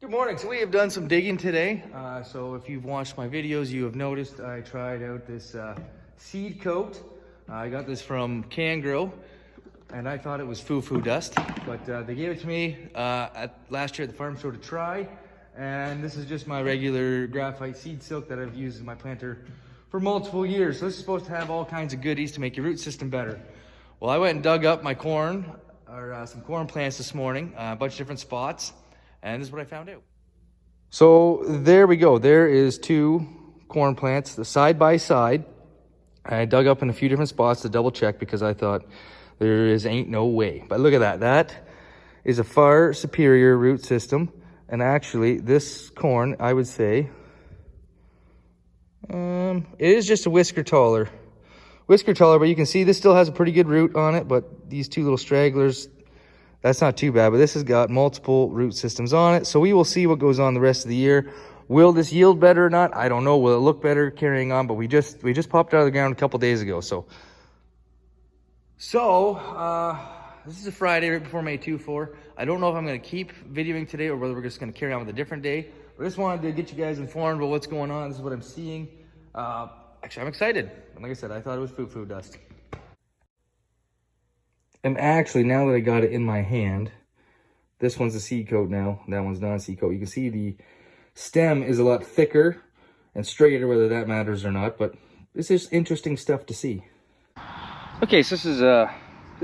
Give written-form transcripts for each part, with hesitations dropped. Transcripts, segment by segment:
Good morning. So we have done some digging today. So if you've watched my videos, you have noticed I tried out this seed coat. I got this from Can Grow, and I thought it was Foo Foo dust, but they gave it to me last year at the farm show to try. And this is just my regular graphite seed silk that I've used in my planter for multiple years. So this is supposed to have all kinds of goodies to make your root system better. Well, I went and dug up my corn, or some corn plants this morning, a bunch of different spots. And this is what I found out. So there we go. There is two corn plants, the side by side. I dug up in a few different spots to double check because I thought ain't no way. But look at that. That is a far superior root system. And actually, this corn, I would say, it is just a whisker taller. But you can see this still has a pretty good root on it. But these two little stragglers, that's not too bad, but this has got multiple root systems on it. So we will see what goes on the rest of the year. Will this yield better or not? I don't know. Will it look better carrying on? But we just popped out of the ground a couple days ago. So this is a Friday right before May 2-4. I don't know if I'm going to keep videoing today or whether we're just going to carry on with a different day. But I just wanted to get you guys informed about what's going on. This is what I'm seeing. Actually, I'm excited. And like I said, I thought it was Foo Foo dust. And actually, now that I got it in my hand, this one's a seed coat now. That one's non-seed coat. You can see the stem is a lot thicker and straighter, whether that matters or not. But this is interesting stuff to see. Okay, so this is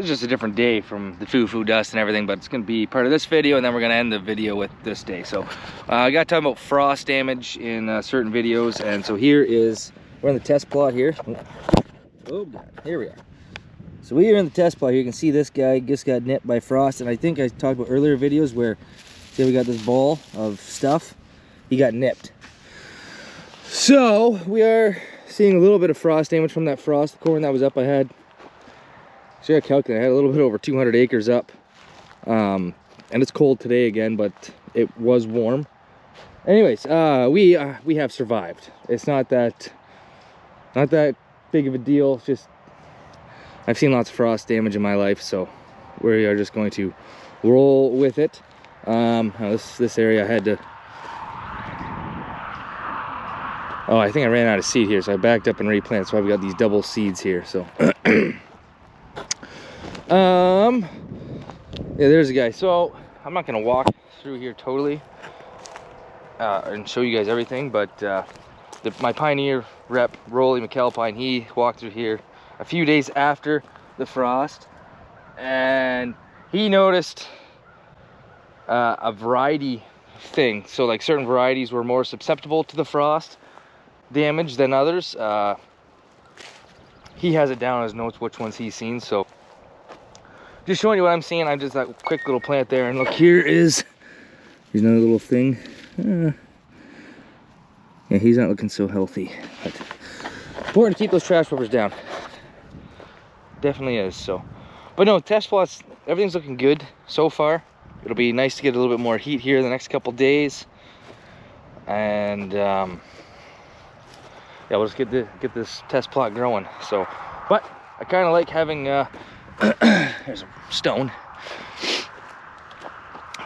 just a different day from the Foo Foo dust and everything, but it's going to be part of this video, and then we're going to end the video with this day. So I got talking about frost damage in certain videos, and so we're in the test plot here. Oh, God, here we are. So we are in the test plot here. You can see this guy just got nipped by frost, and I think I talked about earlier videos where, see, we got this ball of stuff. He got nipped. So we are seeing a little bit of frost damage from that frost. The corn that was up, I calculated, I had a little bit over 200 acres up. And it's cold today again, but it was warm. Anyways, we have survived. It's not that big of a deal. It's just, I've seen lots of frost damage in my life, so we are just going to roll with it. This area I had to... Oh, I think I ran out of seed here, so I backed up and replanted. So I've got these double seeds here. So, yeah, there's a guy. So I'm not gonna walk through here totally and show you guys everything, but my Pioneer rep, Rolly McAlpine, he walked through here a few days after the frost, and he noticed a variety thing. So like certain varieties were more susceptible to the frost damage than others. He has it down in his notes which ones he's seen, so just showing you what I'm seeing. I'm just that quick little plant there, and look, here's another little thing. Yeah, he's not looking so healthy, but important to keep those trash peppers down. Definitely is. So, but no, test plots, everything's looking good so far. It'll be nice to get a little bit more heat here the next couple days, and yeah, we'll just get this test plot growing. So, but I kind of like having there's a stone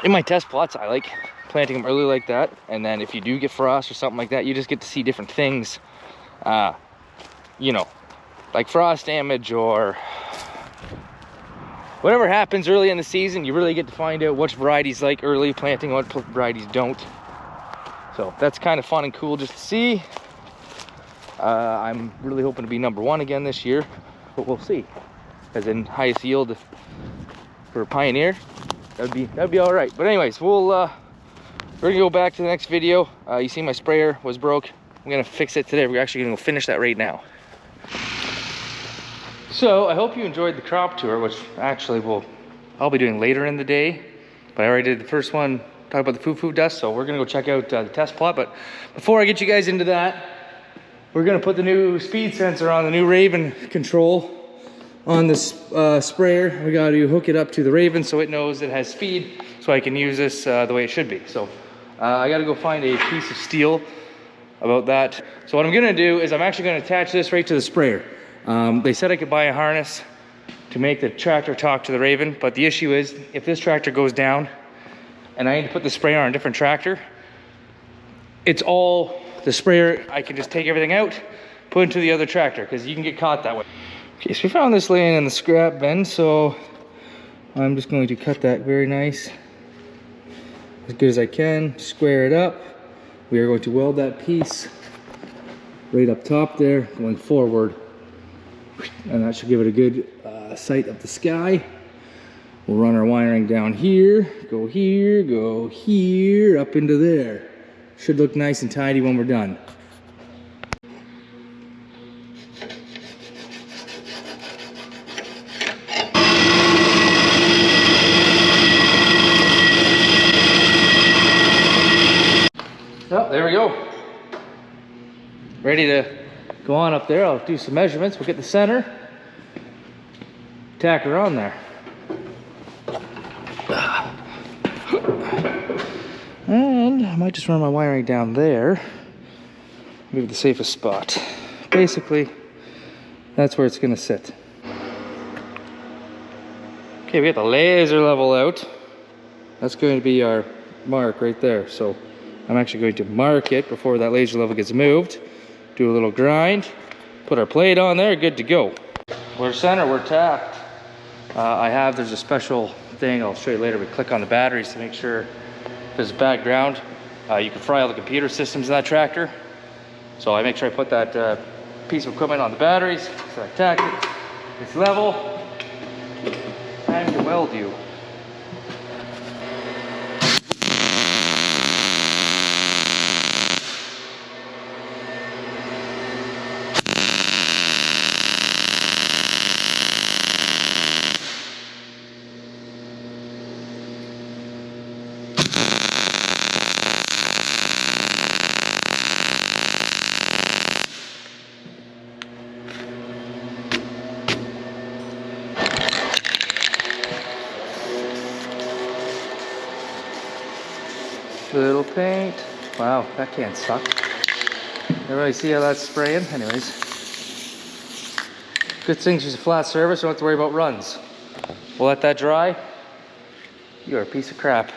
in my test plots. I like planting them early like that, and then if you do get frost or something like that, you just get to see different things, you know, like frost damage or whatever happens early in the season. You really get to find out which varieties like early planting, what varieties don't. So that's kind of fun and cool just to see. I'm really hoping to be #1 again this year, but we'll see. As in highest yield for Pioneer, that'd be all right. But anyways, we're gonna go back to the next video. You see my sprayer was broke. I'm gonna fix it today. We're actually gonna go finish that right now. So I hope you enjoyed the crop tour, which actually I'll be doing later in the day. But I already did the first one, talk about the Foo Foo dust. So we're gonna go check out the test plot. But before I get you guys into that, we're gonna put the new speed sensor on, the new Raven control on this sprayer. We gotta hook it up to the Raven so it knows it has speed, so I can use this the way it should be. So I gotta go find a piece of steel about that. So what I'm gonna do is I'm actually gonna attach this right to the sprayer. They said I could buy a harness to make the tractor talk to the Raven, but the issue is if this tractor goes down, and I need to put the sprayer on a different tractor, it's all the sprayer. I can just take everything out, put it into the other tractor, because you can get caught that way. Okay, so we found this laying in the scrap bin, so I'm just going to cut that very nice, as good as I can, square it up. We are going to weld that piece right up top there, going forward, and that should give it a good sight of the sky. We'll run our wiring down here, go here, up into there. Should look nice and tidy when we're done. Oh, there we go. Ready to go on up there. I'll do some measurements. We'll get the center, tack her on there. And I might just run my wiring down there. Maybe the safest spot. Basically, that's where it's gonna sit. Okay, we got the laser level out. That's going to be our mark right there. So I'm actually going to mark it before that laser level gets moved. Do a little grind, put our plate on there, good to go. We're center, we're tapped. There's a special thing, I'll show you later. We click on the batteries to make sure if there's a bad ground. You can fry all the computer systems in that tractor. So I make sure I put that piece of equipment on the batteries. So I tack it, it's level, time to weld you. Little paint. Wow, that can't suck. Everybody see how that's spraying? Anyways. Good thing she's a flat surface, so don't have to worry about runs. We'll let that dry. You're a piece of crap.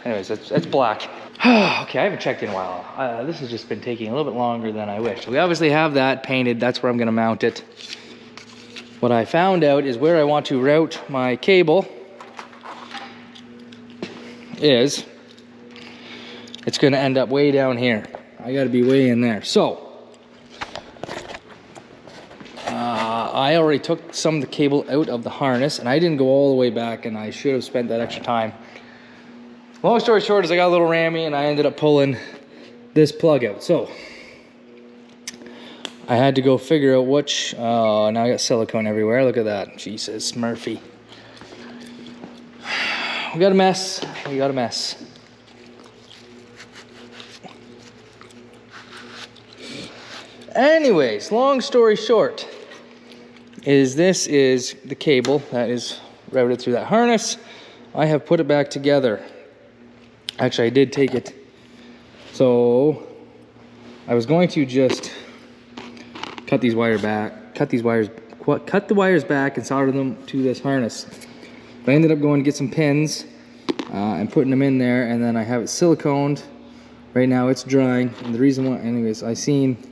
Anyways, it's black. Okay, I haven't checked in a while. This has just been taking a little bit longer than I wished. We obviously have that painted. That's where I'm gonna mount it. What I found out is where I want to route my cable is, it's gonna end up way down here. I gotta be way in there. So, I already took some of the cable out of the harness, and I didn't go all the way back, and I should have spent that extra time. Long story short is I got a little rammy, and I ended up pulling this plug out. So, I had to go figure out which, now I got silicone everywhere. Look at that, Jesus, Murphy. We got a mess, we got a mess. Anyways, long story short, this is the cable that is routed through that harness. I have put it back together. Actually, I did take it. So I was going to just cut the wires back and solder them to this harness. But I ended up going to get some pins and putting them in there, and then I have it siliconed. Right now it's drying, and the reason why, anyways, I seen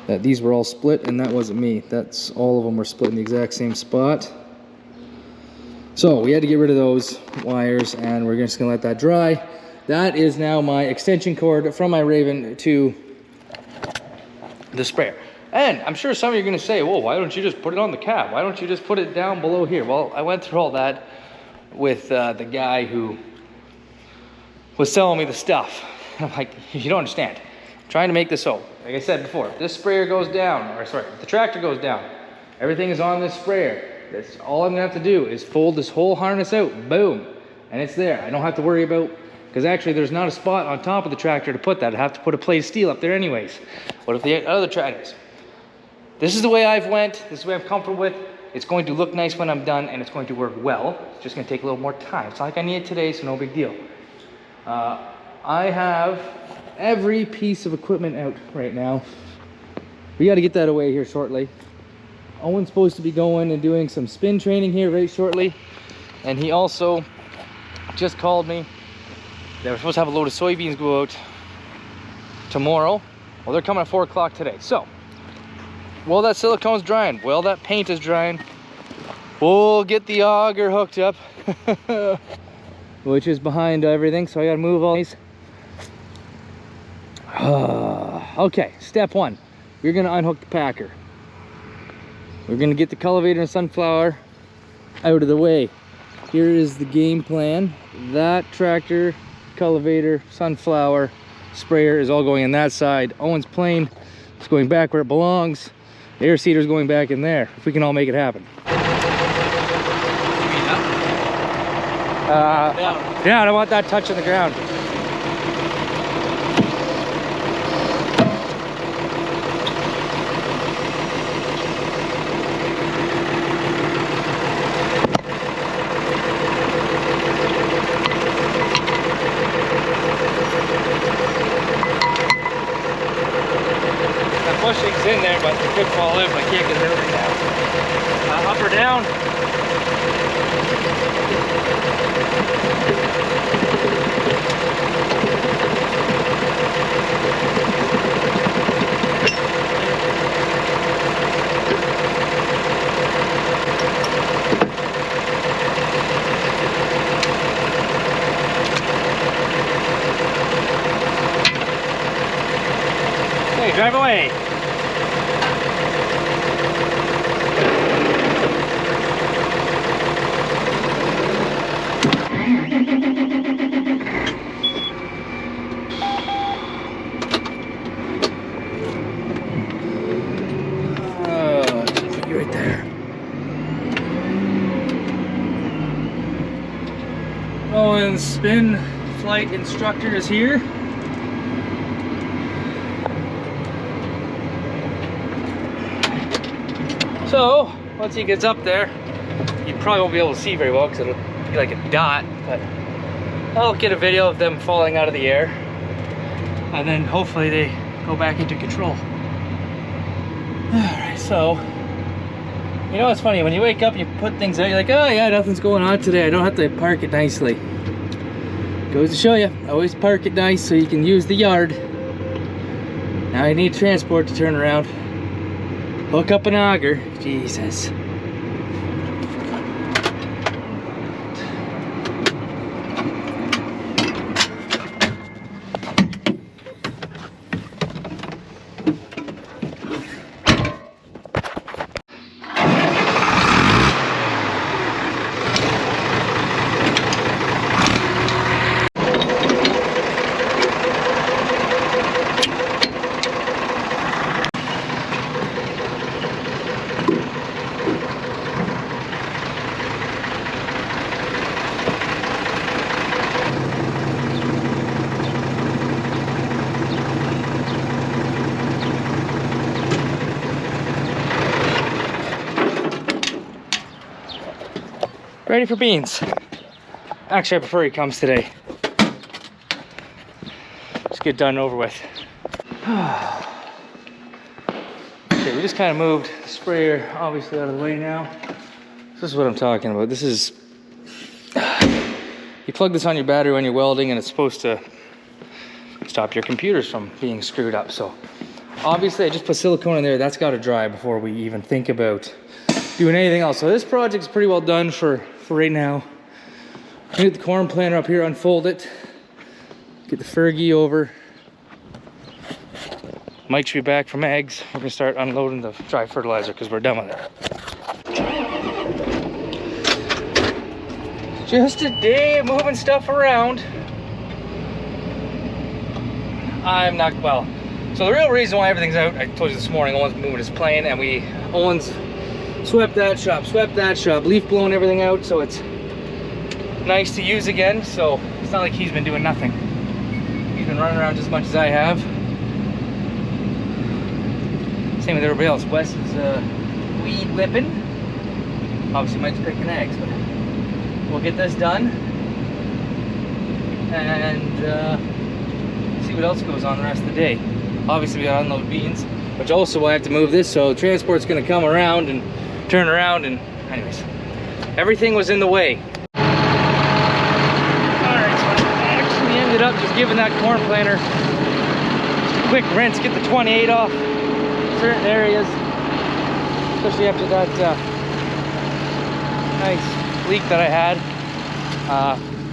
that these were all split, and that wasn't me. That's all of them were split in the exact same spot. So we had to get rid of those wires, and we're just gonna let that dry. That is now my extension cord from my Raven to the sprayer. And I'm sure some of you are gonna say, well, why don't you just put it on the cab? Why don't you just put it down below here? Well, I went through all that with the guy who was selling me the stuff. I'm like, you don't understand. I'm trying to make this so. Like I said before, if this sprayer goes down, or sorry, if the tractor goes down, everything is on this sprayer. That's all I'm gonna have to do is fold this whole harness out, boom, and it's there. I don't have to worry about, because actually there's not a spot on top of the tractor to put that. I'd have to put a plate of steel up there anyways. What if the other tractors? This is the way I've went, this is the way I'm comfortable with. It's going to look nice when I'm done, and it's going to work well. It's just gonna take a little more time. It's not like I need it today, so no big deal. I have every piece of equipment out right now. We got to get that away here shortly. Owen's supposed to be going and doing some spin training here very shortly, and he also just called me They were supposed to have a load of soybeans go out tomorrow. Well, they're coming at 4 o'clock today. So, while that silicone's drying, while that paint is drying, we'll get the auger hooked up, which is behind everything. So I gotta move all these. Okay, step one. We're gonna unhook the packer. We're gonna get the cultivator and sunflower out of the way. Here is the game plan. That tractor, cultivator, sunflower, sprayer is all going in that side. Owen's plane is going back where it belongs. The air seeder's going back in there. If we can all make it happen. Yeah, I don't want that touching the ground. Bushing's in there, but it could fall in, but I can't get it right now. Up or down? Hey, drive away. Right there. Owen's spin flight instructor is here. So once he gets up there, you probably won't be able to see very well because it'll be like a dot, but I'll get a video of them falling out of the air and then hopefully they go back into control. Alright, so you know what's funny, when you wake up you put things out, you're like, oh yeah, nothing's going on today, I don't have to park it nicely. Goes to show you, always park it nice so you can use the yard. Now I need transport to turn around. Hook up an auger, Jesus. Ready for beans. Actually, I prefer he comes today. Just get done and over with. Okay, we just kind of moved the sprayer obviously out of the way now. This is what I'm talking about. This is, you plug this on your battery when you're welding and it's supposed to stop your computers from being screwed up. So obviously I just put silicone in there. That's got to dry before we even think about doing anything else. So this project's pretty well done for right now. Get the corn planter up here, unfold it, get the Fergie over. Mike should be back from eggs. We're gonna start unloading the dry fertilizer because we're done with it. Just a day of moving stuff around. I'm not, well, so the real reason why everything's out, I told you this morning, Owen's moving his plane and Owen's swept that shop, leaf blowing everything out, so it's nice to use again. So it's not like he's been doing nothing. He's been running around just as much as I have. Same with everybody else. Wes is weed whipping. Obviously Mike's picking eggs, but we'll get this done and see what else goes on the rest of the day. Obviously we gotta unload beans, which also I have to move this, so transport's gonna come around and turn around, and anyways, everything was in the way. Alright, so I actually ended up, just giving that corn planter just a quick rinse, get the 28 off certain areas, especially after that nice leak that I had.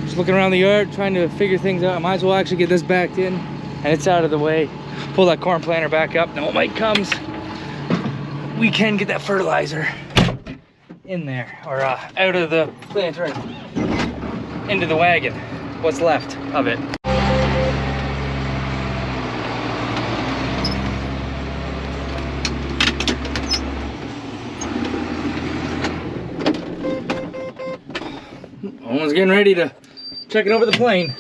Just looking around the yard, trying to figure things out. I might as well actually get this backed in, and it's out of the way. Pull that corn planter back up. Now when Mike comes, we can get that fertilizer in there, or out of the planter and into the wagon, what's left of it. Owen's getting ready to check it over the plane.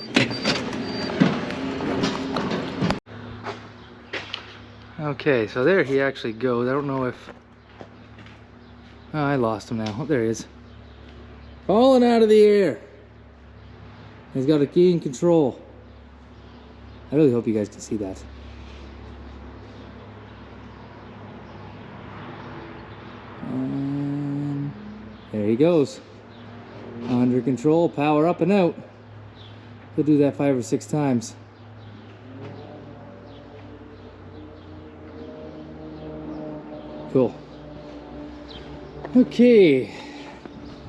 Okay, so there he actually goes. I don't know if... Oh, I lost him now. Oh, there he is. Falling out of the air. He's got a key in control. I really hope you guys can see that. And there he goes. Under control, power up and out. He'll do that 5 or 6 times. Cool. Okay,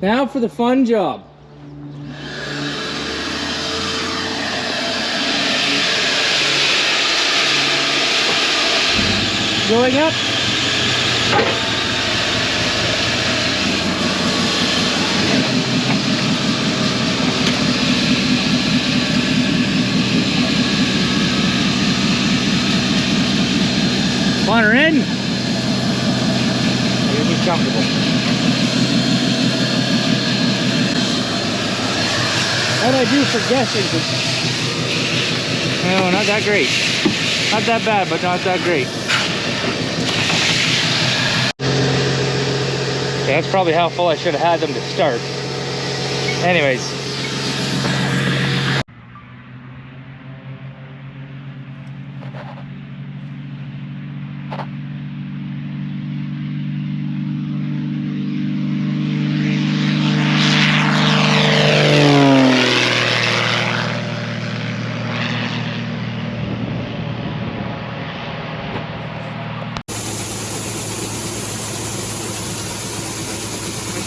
now for the fun job. Going up. Want her in? You'll be comfortable. How'd I do for guessing? No, not that great. Not that bad, but not that great. Okay, that's probably how full I should have had them to start. Anyways.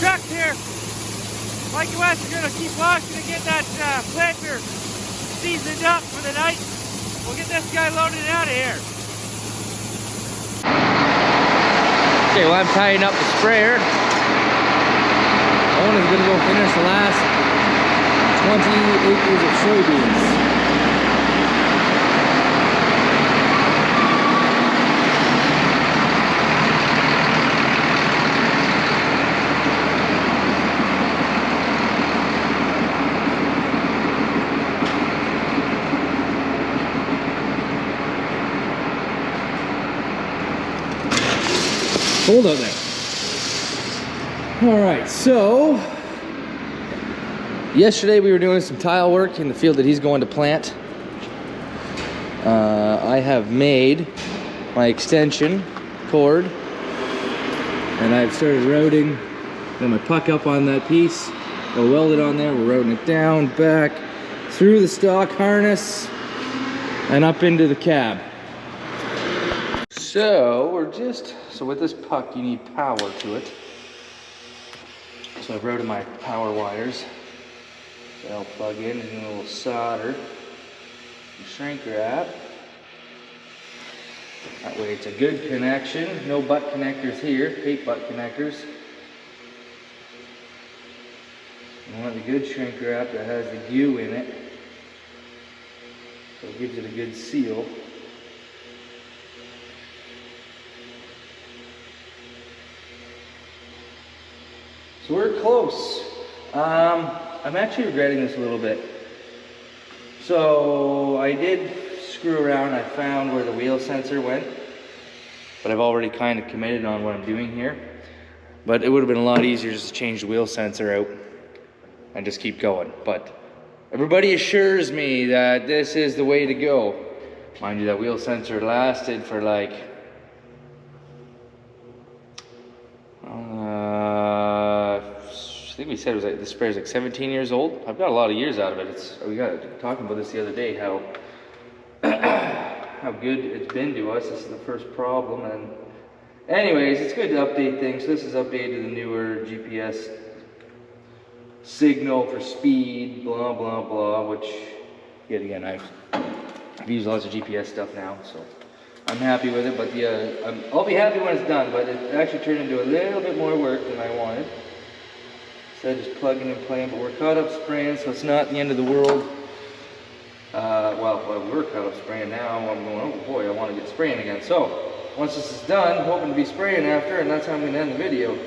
Truck here. Mike and Wes are gonna keep washing and get that planter seasoned up for the night. We'll get this guy loaded out of here. Okay, well I'm tying up the sprayer. Owen is gonna go finish the last 20 acres of soybeans. Cold out there. All right, so yesterday we were doing some tile work in the field that he's going to plant. I have made my extension cord, and I've started routing. Got my puck up on that piece. We'll weld it on there. We're routing it down, back, through the stock harness, and up into the cab. So so with this puck you need power to it. So I've routed my power wires. So I'll plug in and then we'll solder the shrink wrap. That way it's a good connection. No butt connectors here, tape butt connectors. You want the good shrink wrap that has the glue in it. So it gives it a good seal. So we're close. I'm actually regretting this a little bit. So I did screw around. I found where the wheel sensor went, but I've already kind of committed on what I'm doing here. But it would have been a lot easier just to change the wheel sensor out and just keep going. But everybody assures me that this is the way to go. Mind you, that wheel sensor lasted for like I think we said it was like, this sprayer is like 17 years old. I've got a lot of years out of it. We got talking about this the other day, how how good it's been to us. This is the first problem, and anyways, it's good to update things. So this is updated to the newer GPS signal for speed, blah blah blah, which yet again I've used lots of GPS stuff now, so I'm happy with it. But I'll be happy when it's done, but it actually turned into a little bit more work than I wanted. Instead of just plugging and playing, but we're caught up spraying, so it's not the end of the world. Well, we're caught up spraying now. I'm going, oh boy, I want to get spraying again. So once this is done, I'm hoping to be spraying after, and that's how I'm going to end the video.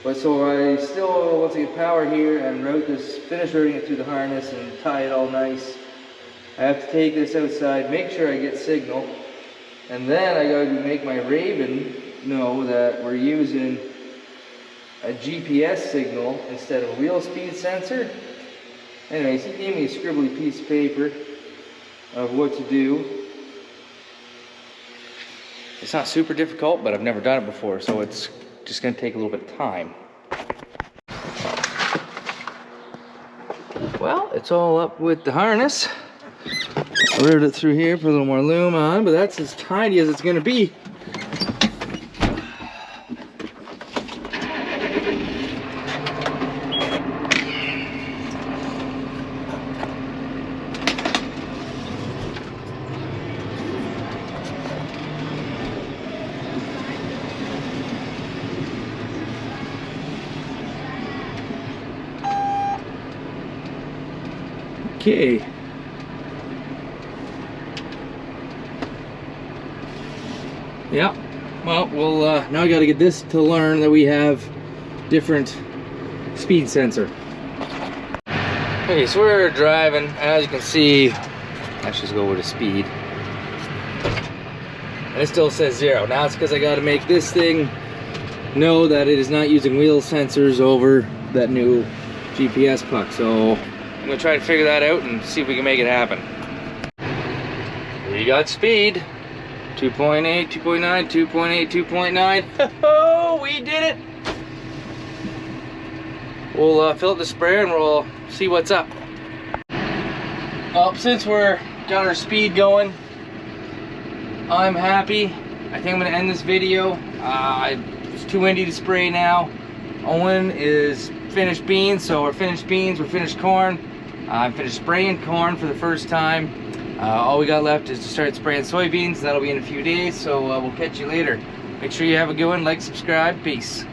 But so I still want to get power here and finish routing it through the harness and tie it all nice. I have to take this outside, make sure I get signal, and then I got to make my Raven know that we're using a GPS signal instead of a wheel speed sensor. Anyways, he gave me a scribbly piece of paper of what to do. It's not super difficult, but I've never done it before, so it's just going to take a little bit of time. Well, it's all up with the harness. I routed it through here, put a little more loom on, but that's as tiny as it's going to be. Okay. Yeah. Well, now I got to get this to learn that we have different speed sensor. Okay, so we're driving. As you can see, let's just go with the speed. And it still says 0. Now it's because I got to make this thing know that it is not using wheel sensors over that new GPS puck. So I'm gonna try to figure that out and see if we can make it happen. We got speed. 2.8, 2.9, 2.8, 2.9. Oh, we did it! We'll fill up the sprayer and we'll see what's up. Well, since we're got our speed going, I'm happy. I think I'm gonna end this video. It's too windy to spray now. Owen is finished beans, so we're finished beans, we're finished corn. I'm finished spraying corn for the first time. All we got left is to start spraying soybeans. That'll be in a few days, so we'll catch you later. Make sure you have a good one, like, subscribe, peace.